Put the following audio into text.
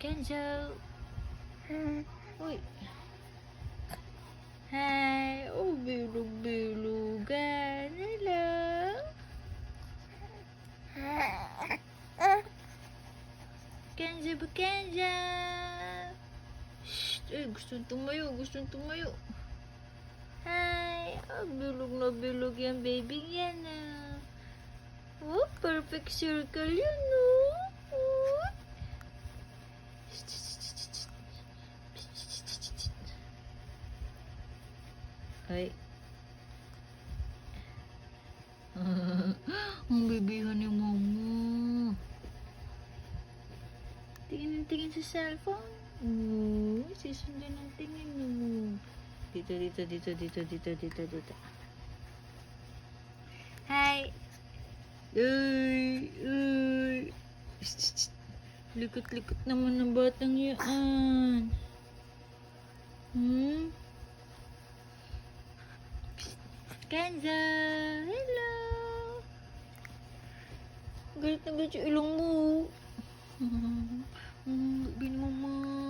Kenzo. Uy. Hi. Oh, bilog-bilogan. Hello. Kenzo ba Kenzo? Shh. Eh, gustong tumayo. Hi. Oh, bilog na bilog yan, baby yan ah. Oh, perfect circle yun, no? Oh. Ay. Ang bibihan ni mama. Tingin sa cellphone. Sisundan ang tingin mo. Dito. Hi. Uy. Likot-likot naman ng batang yan. Kenzo. Hello. Galit na galit yung ilong mo. Baby ni mama.